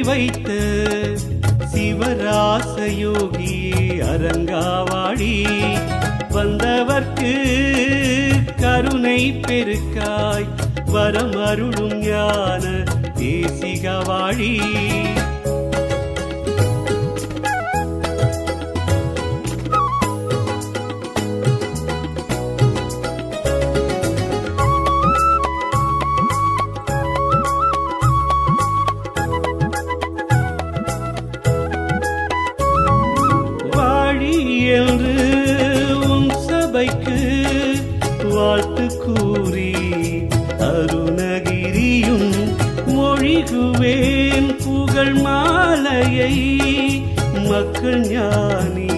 வைத்த சிவராசயோகி அரங்காவாடி வந்தவர்க்கு கருணை பெருக்காய் வரமருளும் ஞான தேசிகவாழி என்று உன் சபைக்கு வாழ்த்து கூறி அருணகிரியும் மொழிகுவேன் புகழ் மாலையை மக்கள் ஞானி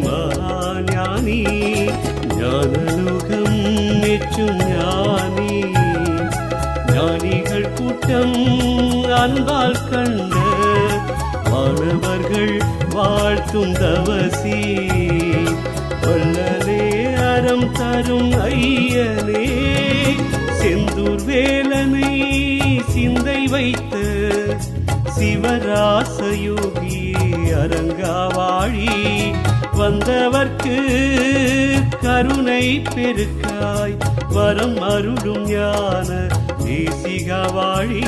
மகாஞானி ஞானலுகம் மெச்சும் ஞானி ஞானிகள் கூட்டம் அன்பால் கண்ட மாணவர்கள் வாழ்த்தும் தவசி வல்லலே அறம் தரும் ஐயனே செந்தூர் வேலனை சிந்தை வைத்த சிவராசயோகி அரங்காவாழி வந்தவர்க்கு கருணை பெருக்காய் வரம் அருளும் ஞான தேசிகவாழி